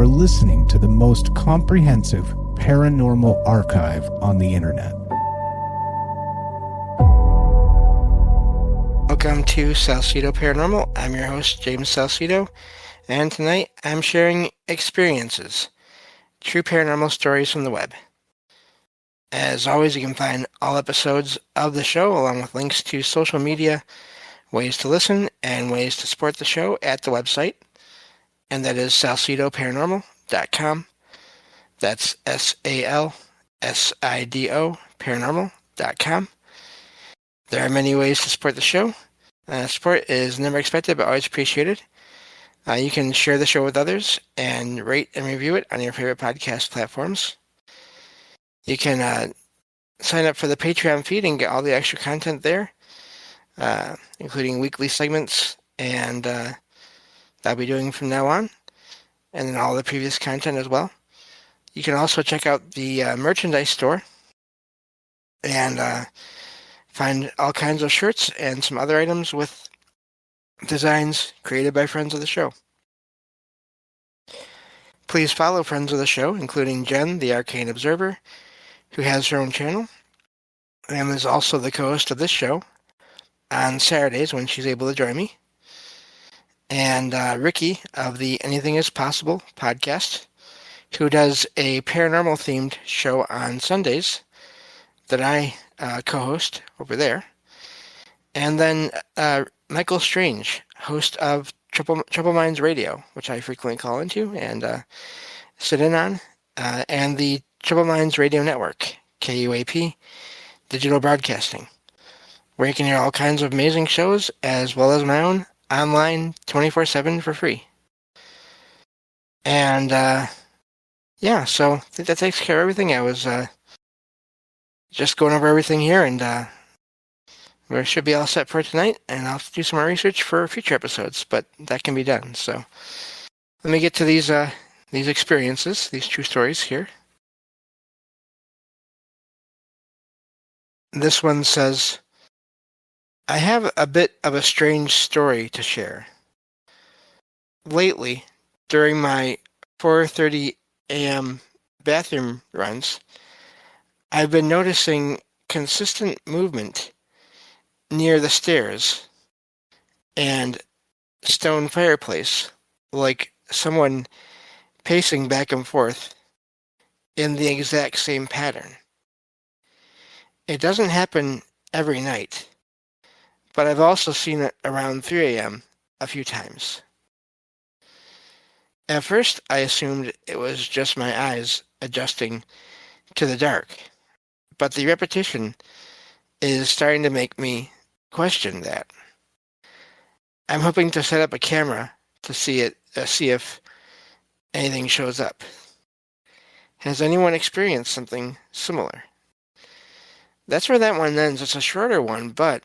are listening to the most comprehensive paranormal archive on the internet. Welcome to Salsido Paranormal. I'm your host, James Salsido, and tonight I'm sharing experiences, true paranormal stories from the web. As always, you can find all episodes of the show along with links to social media, ways to listen, and ways to support the show at the website, and that is salsidoparanormal.com. That's SALSIDO paranormal.com. There are many ways to support the show. Support is never expected, but always appreciated. You can share the show with others and rate and review it on your favorite podcast platforms. You can sign up for the Patreon feed and get all the extra content there, including weekly segments, and I'll be doing from now on, and then all the previous content as well. You can also check out the merchandise store and find all kinds of shirts and some other items with designs created by friends of the show. Please follow friends of the show, including Jen, the Arcane Observer, who has her own channel, and is also the co-host of this show on Saturdays when she's able to join me. And Ricky of the Anything Is Possible podcast, who does a paranormal-themed show on Sundays that I co-host over there. And then Michael Strange, host of Trouble Minds Radio, which I frequently call into and sit in on, and the Trouble Minds Radio Network, KUAP, Digital Broadcasting, where you can hear all kinds of amazing shows, as well as my own, online 24/7 for free. And yeah, so I think that takes care of everything. I was just going over everything here, and we should be all set for tonight, and I'll have to do some more research for future episodes, but that can be done. So let me get to these experiences, these true stories here. This one says, I have a bit of a strange story to share. Lately, during my 4:30 a.m. bathroom runs, I've been noticing consistent movement near the stairs and stone fireplace, like someone pacing back and forth in the exact same pattern. It doesn't happen every night, but I've also seen it around 3 a.m. a few times. At first, I assumed it was just my eyes adjusting to the dark, but the repetition is starting to make me question that. I'm hoping to set up a camera to see if anything shows up. Has anyone experienced something similar? That's where that one ends. It's a shorter one, but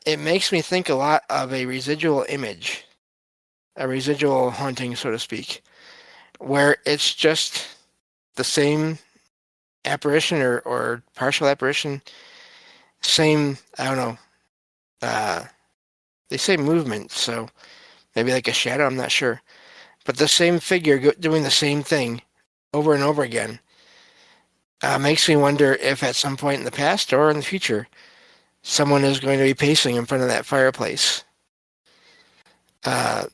it makes me think a lot of a residual image, a residual haunting, so to speak, where it's just the same apparition or partial apparition, same, I don't know, they say movement, so maybe like a shadow, I'm not sure, but the same figure doing the same thing over and over again makes me wonder if at some point in the past or in the future, someone is going to be pacing in front of that fireplace. And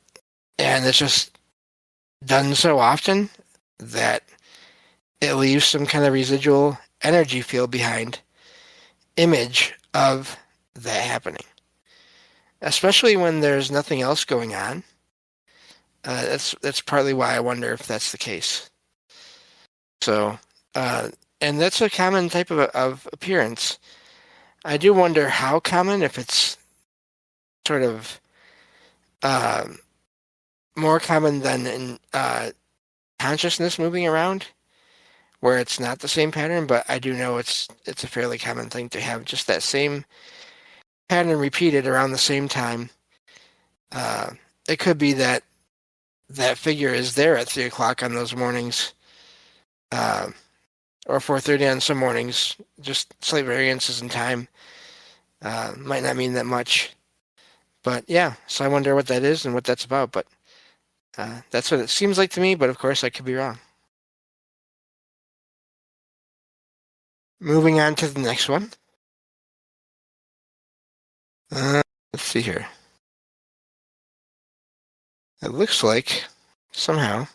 it's just done so often that it leaves some kind of residual energy field behind image of that happening. Especially when there's nothing else going on. That's partly why I wonder if that's the case. So, and that's a common type of appearance. I do wonder how common, if it's sort of more common than in consciousness moving around, where it's not the same pattern, but I do know it's a fairly common thing to have just that same pattern repeated around the same time. It could be that figure is there at 3 o'clock on those mornings, or 4:30 on some mornings. Just slight variances in time might not mean that much. But yeah, so I wonder what that is and what that's about. But That's what it seems like to me, but of course I could be wrong. Moving on to the next one. Let's see here. It looks like somehow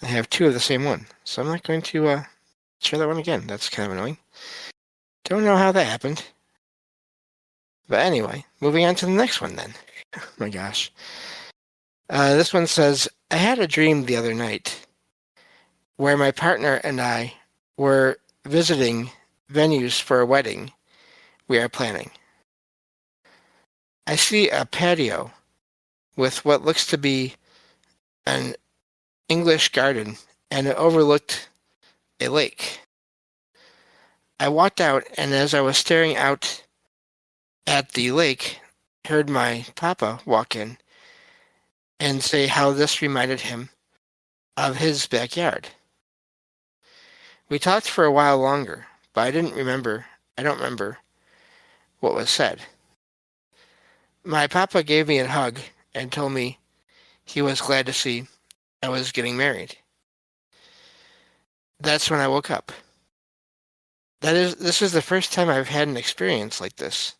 I have two of the same one, so I'm not going to share that one again. That's kind of annoying. Don't know how that happened. But anyway, moving on to the next one then. Oh my gosh. This one says, I had a dream the other night where my partner and I were visiting venues for a wedding we are planning. I see a patio with what looks to be an English garden, and it overlooked a lake. I walked out, and as I was staring out at the lake, heard my papa walk in and say how this reminded him of his backyard. We talked for a while longer, but I don't remember what was said. My papa gave me a hug and told me he was glad to see I was getting married. That's when I woke up. This is the first time I've had an experience like this,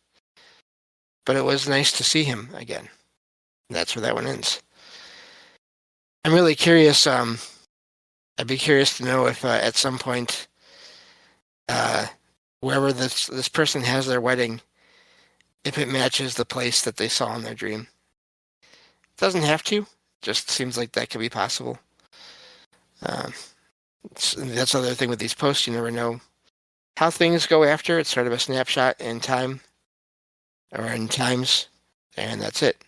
but it was nice to see him again. That's where that one ends. I'm really curious. I'd be curious to know if at some point, wherever this person has their wedding, if it matches the place that they saw in their dream. It doesn't have to. Just seems like that could be possible. That's the other thing with these posts. You never know how things go after. It's sort of a snapshot in time, or in times, and that's it.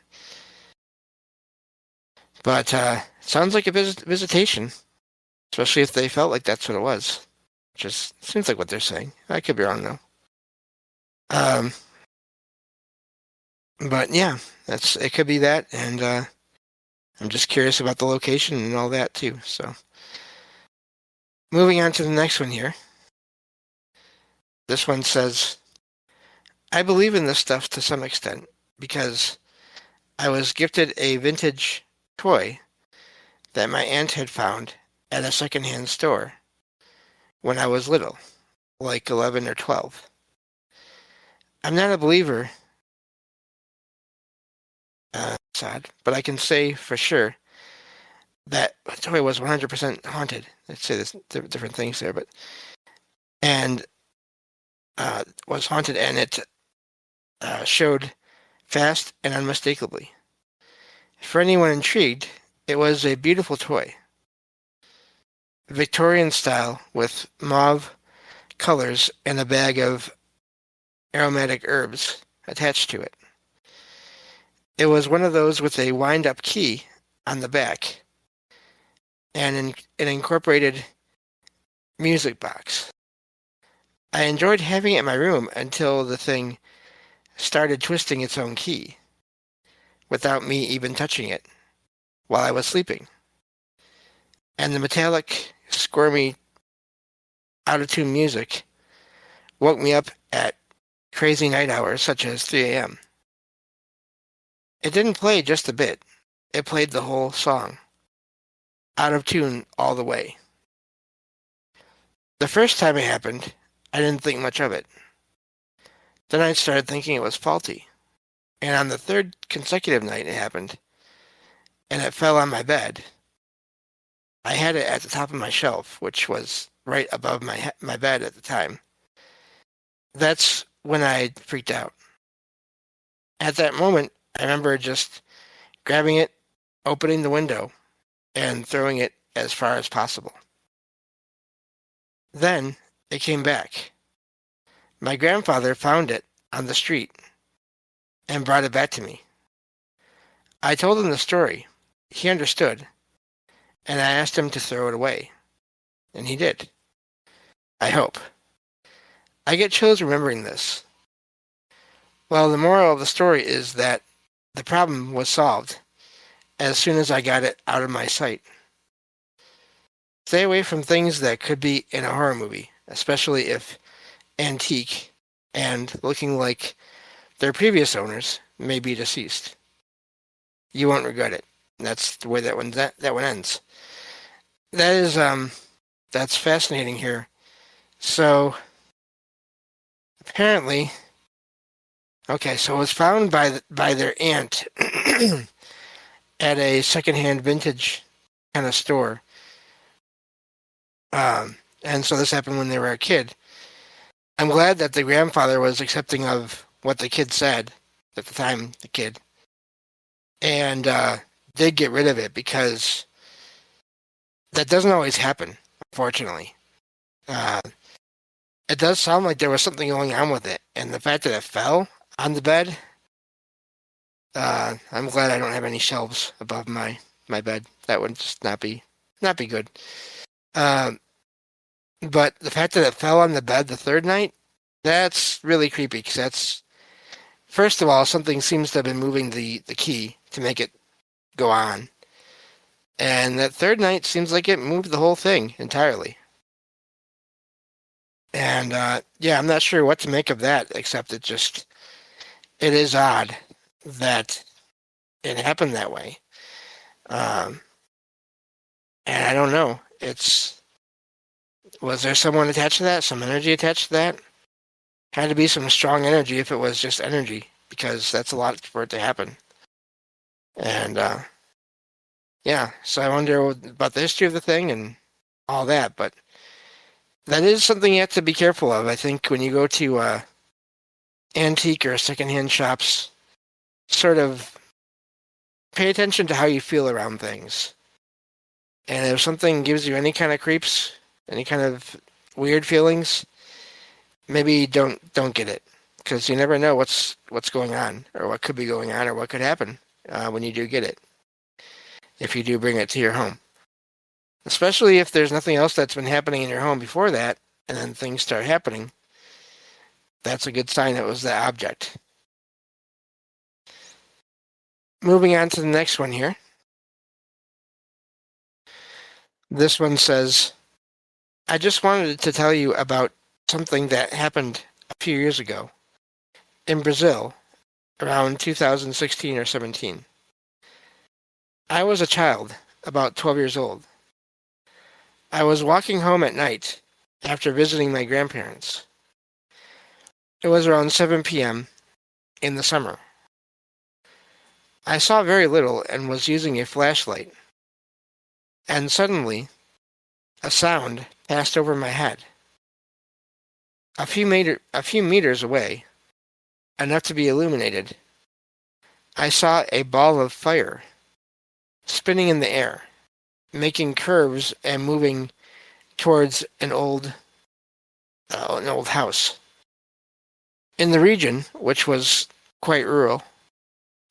But it sounds like a visitation, especially if they felt like that's what it was. Just seems like what they're saying. I could be wrong though. But yeah, it could be that, and I'm just curious about the location and all that too. So, moving on to the next one here. This one says, I believe in this stuff to some extent because I was gifted a vintage toy that my aunt had found at a secondhand store when I was little, like 11 or 12. I'm not a believer, sad, but I can say for sure that the toy was 100% haunted. I'd say there's different things there, but and was haunted, and it showed fast and unmistakably. For anyone intrigued, it was a beautiful toy, Victorian style with mauve colors and a bag of aromatic herbs attached to it. It was one of those with a wind-up key on the back and an incorporated music box. I enjoyed having it in my room until the thing started twisting its own key without me even touching it while I was sleeping. And the metallic, squirmy, out-of-tune music woke me up at crazy night hours such as 3 a.m. It didn't play just a bit. It played the whole song, out of tune all the way. The first time it happened, I didn't think much of it. Then I started thinking it was faulty. And on the third consecutive night it happened, and it fell on my bed. I had it at the top of my shelf, which was right above my bed at the time. That's when I freaked out. At that moment, I remember just grabbing it, opening the window, and throwing it as far as possible. Then it came back. My grandfather found it on the street and brought it back to me. I told him the story. He understood, and I asked him to throw it away. And he did. I hope. I get chills remembering this. Well, the moral of the story is that the problem was solved as soon as I got it out of my sight. Stay away from things that could be in a horror movie, especially if antique and looking like their previous owners may be deceased. You won't regret it. That's the way that one ends. That is that's fascinating here. So apparently, okay, so it was found by their aunt at a secondhand vintage kind of store. And so this happened when they were a kid. I'm glad that the grandfather was accepting of what the kid said at the time, the kid, and did get rid of it because that doesn't always happen, unfortunately. Uh, it does sound like there was something going on with it, and the fact that it fell on the bed, I'm glad I don't have any shelves above my bed. That would just not be good. But the fact that it fell on the bed the third night, that's really creepy because that's, first of all, something seems to have been moving the key to make it go on. And that third night seems like it moved the whole thing entirely. And yeah, I'm not sure what to make of that, except it is odd that it happened that way. And I don't know. Was there someone attached to that? Some energy attached to that? Had to be some strong energy if it was just energy, because that's a lot for it to happen. And yeah, so I wonder about the history of the thing and all that, but that is something you have to be careful of. I think when you go to antique or secondhand shops, sort of pay attention to how you feel around things. And if something gives you any kind of creeps, any kind of weird feelings, maybe don't get it, because you never know what's going on or what could be going on or what could happen when you do get it, if you do bring it to your home. Especially if there's nothing else that's been happening in your home before that, and then things start happening. That's a good sign it was the object. Moving on to the next one here. This one says, I just wanted to tell you about something that happened a few years ago in Brazil, around 2016 or 17. I was a child, about 12 years old. I was walking home at night after visiting my grandparents. It was around 7 p.m. in the summer. I saw very little and was using a flashlight. And suddenly, a sound passed over my head. A few meters away, enough to be illuminated, I saw a ball of fire spinning in the air, making curves and moving towards an old house. In the region, which was quite rural,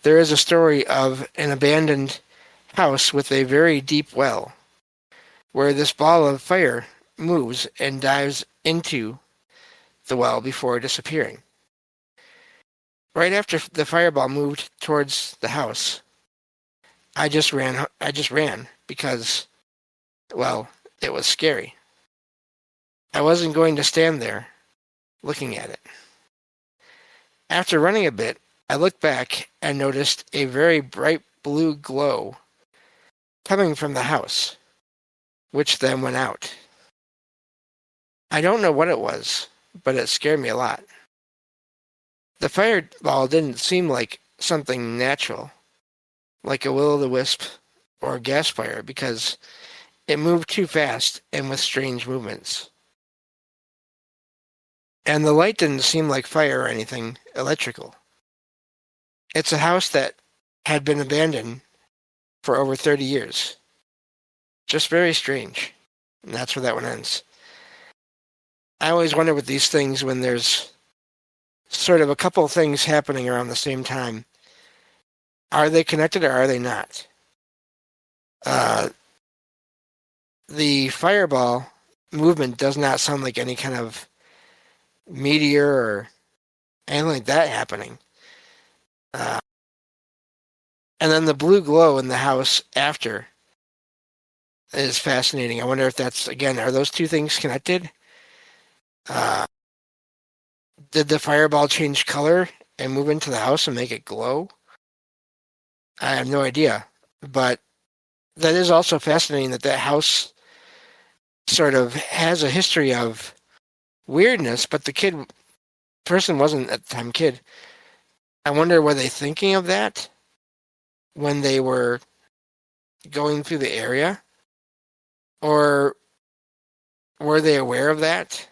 there is a story of an abandoned house with a very deep well, where this ball of fire moves and dives into the well before disappearing. Right after the fireball moved towards the house, I just ran because, well, it was scary. I wasn't going to stand there looking at it. After running a bit, I looked back and noticed a very bright blue glow coming from the house, which then went out. I don't know what it was, but it scared me a lot. The fireball didn't seem like something natural, like a will-o'-the-wisp or a gas fire, because it moved too fast and with strange movements. And the light didn't seem like fire or anything electrical. It's a house that had been abandoned for over 30 years. Just very strange. And that's where that one ends. I always wonder with these things when there's sort of a couple of things happening around the same time. Are they connected or are they not? The fireball movement does not sound like any kind of meteor or anything like that happening. And then the blue glow in the house after is fascinating. I wonder if that's, again, are those two things connected? Did the fireball change color and move into the house and make it glow? I have no idea. But that is also fascinating that house sort of has a history of weirdness, but the person wasn't at the time kid. I wonder, were they thinking of that when they were going through the area? Or were they aware of that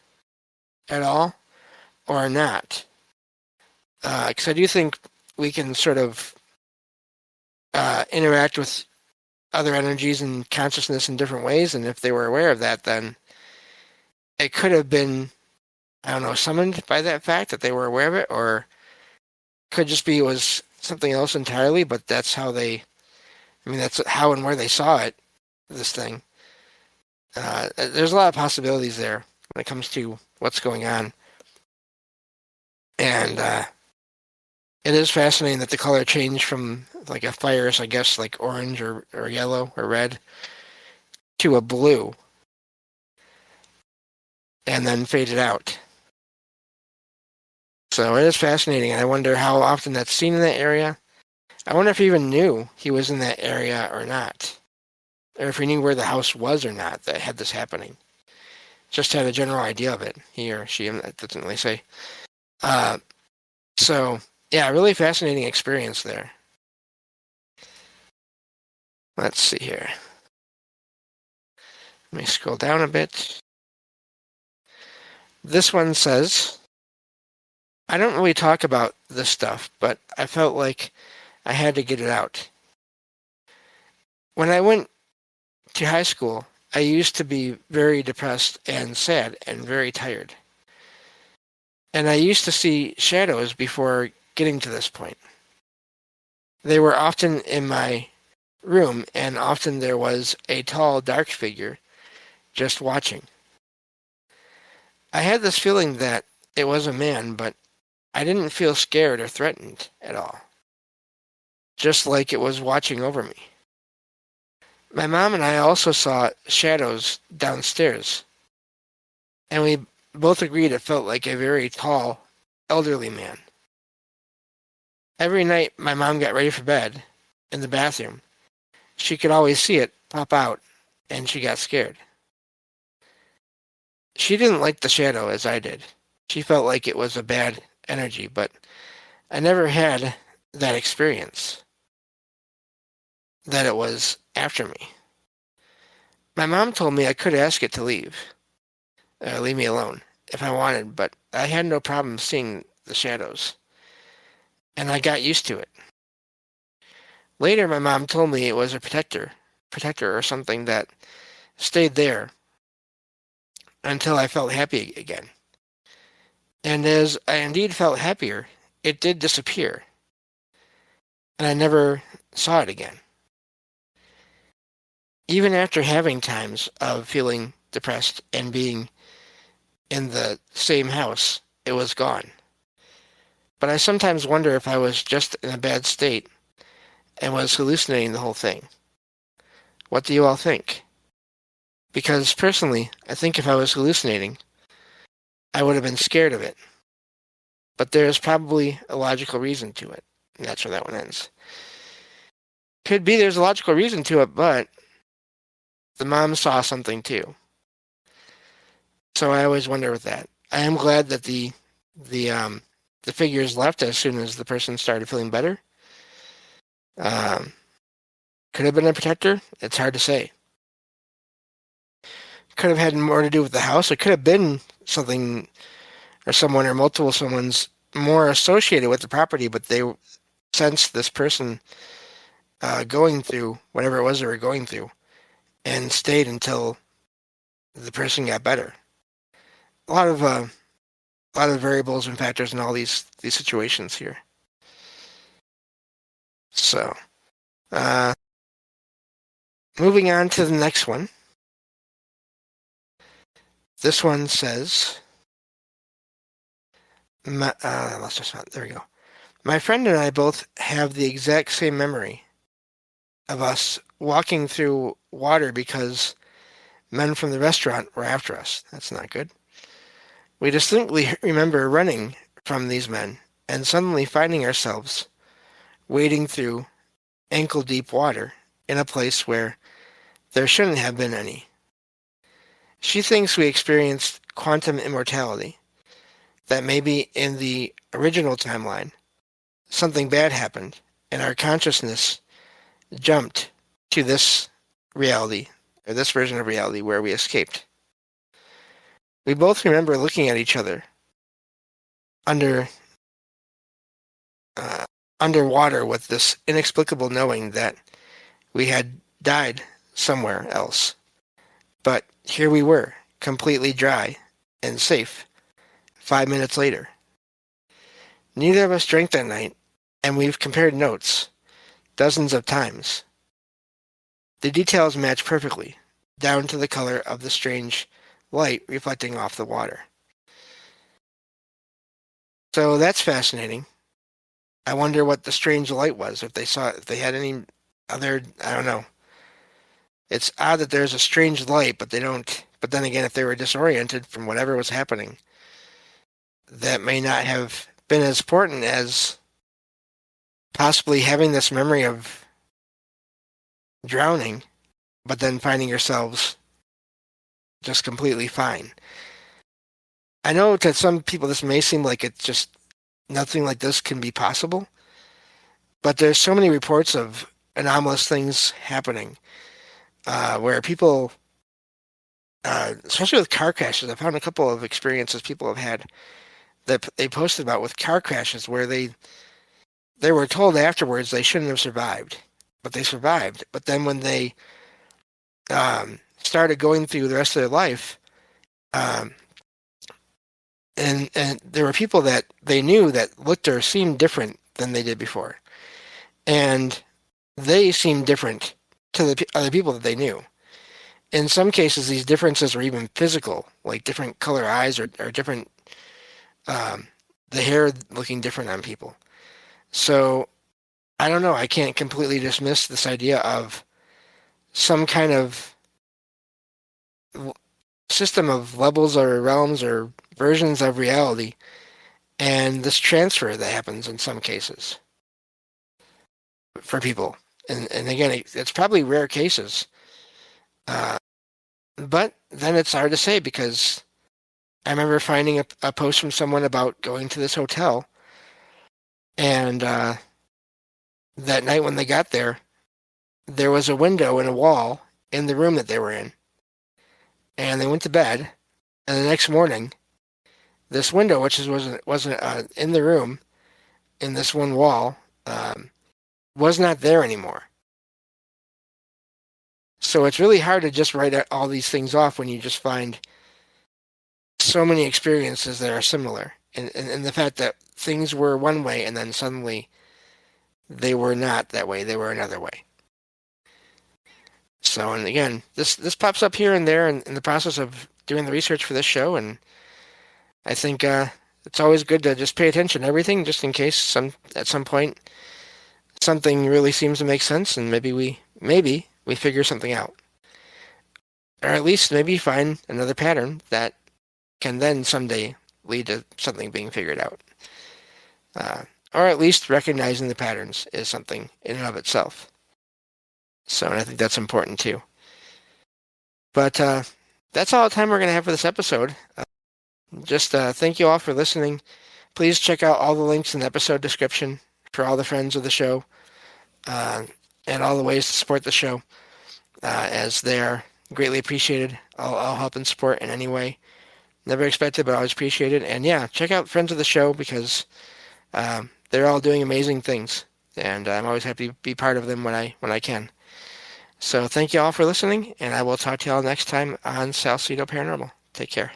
at all? Or not? Because I do think we can sort of interact with other energies and consciousness in different ways, and if they were aware of that, then it could have been, I don't know, summoned by that fact that they were aware of it, or could just be it was something else entirely, but that's how that's how and where they saw it, this thing. There's a lot of possibilities there when it comes to what's going on. And it is fascinating that the color changed from like a fire, I guess, like orange or yellow or red, to a blue, and then faded out. So it is fascinating. I wonder how often that's seen in that area. I wonder if he even knew he was in that area or not. Or if he knew where the house was or not that had this happening. Just had a general idea of it, he or she, that doesn't really say. So, yeah, really fascinating experience there. Let's see here. Let me scroll down a bit. This one says, I don't really talk about this stuff, but I felt like I had to get it out. When I went to high school, I used to be very depressed and sad and very tired. And I used to see shadows before getting to this point. They were often in my room, and often there was a tall, dark figure just watching. I had this feeling that it was a man, but I didn't feel scared or threatened at all. Just like it was watching over me. My mom and I also saw shadows downstairs, and we both agreed it felt like a very tall, elderly man. Every night my mom got ready for bed in the bathroom, she could always see it pop out, and she got scared. She didn't like the shadow as I did. She felt like it was a bad energy, but I never had that experience, that it was after me. My mom told me I could ask it to leave me alone, if I wanted, but I had no problem seeing the shadows, and I got used to it. Later, my mom told me it was a protector or something that stayed there until I felt happy again. And as I indeed felt happier, it did disappear, and I never saw it again. Even after having times of feeling depressed and being in the same house, it was gone. But I sometimes wonder if I was just in a bad state and was hallucinating the whole thing. What do you all think? Because personally, I think if I was hallucinating, I would have been scared of it. But there is probably a logical reason to it. And that's where that one ends. Could be there's a logical reason to it, but the mom saw something too. So I always wonder with that. I am glad that the figures left as soon as the person started feeling better. Could have been a protector. It's hard to say. Could have had more to do with the house. It could have been something or someone or multiple someone's more associated with the property, but they sensed this person going through whatever it was they were going through and stayed until the person got better. A lot of variables and factors in all these situations here. So, moving on to the next one. This one says, there we go. My friend and I both have the exact same memory of us walking through water because men from the restaurant were after us. That's not good. We distinctly remember running from these men and suddenly finding ourselves wading through ankle-deep water in a place where there shouldn't have been any. She thinks we experienced quantum immortality, that maybe in the original timeline, something bad happened, and our consciousness jumped to this reality, or this version of reality where we escaped. We both remember looking at each other underwater with this inexplicable knowing that we had died somewhere else. But here we were, completely dry and safe, 5 minutes later. Neither of us drank that night, and we've compared notes dozens of times. The details match perfectly, down to the color of the strange light reflecting off the water. So that's fascinating. I wonder what the strange light was, if they had any other, I don't know. It's odd that there's a strange light, but then again, if they were disoriented from whatever was happening, that may not have been as important as possibly having this memory of drowning, but then finding yourselves just completely fine. I know to some people this may seem like it's just nothing like this can be possible, but there's so many reports of anomalous things happening where people, especially with car crashes, I found a couple of experiences people have had that they posted about with car crashes where they were told afterwards they shouldn't have survived, but they survived. But then when they started going through the rest of their life, and there were people that they knew that looked or seemed different than they did before, and they seemed different to the other people that they knew. In some cases, these differences were even physical, like different color eyes or different, the hair looking different on people. So I don't know. I can't completely dismiss this idea of some kind of system of levels or realms or versions of reality, and this transfer that happens in some cases for people. And again, it's probably rare cases. But then it's hard to say, because I remember finding a post from someone about going to this hotel, and that night when they got there, there was a window and a wall in the room that they were in. And they went to bed, and the next morning, this window, which wasn't in the room, in this one wall, was not there anymore. So it's really hard to just write all these things off when you just find so many experiences that are similar. And the fact that things were one way and then suddenly they were not that way, they were another way. So, and again, this pops up here and there in the process of doing the research for this show, and I think it's always good to just pay attention to everything, just in case at some point something really seems to make sense, and maybe we figure something out. Or at least maybe find another pattern that can then someday lead to something being figured out. Or at least recognizing the patterns is something in and of itself. So, and I think that's important too. But that's all the time we're going to have for this episode. Just thank you all for listening. Please check out all the links in the episode description for all the friends of the show, and all the ways to support the show, as they are greatly appreciated. I'll help and support in any way. Never expected, but always appreciated. And yeah, check out friends of the show, because they're all doing amazing things, and I'm always happy to be part of them when I can. So thank you all for listening, and I will talk to you all next time on Salsido Paranormal. Take care.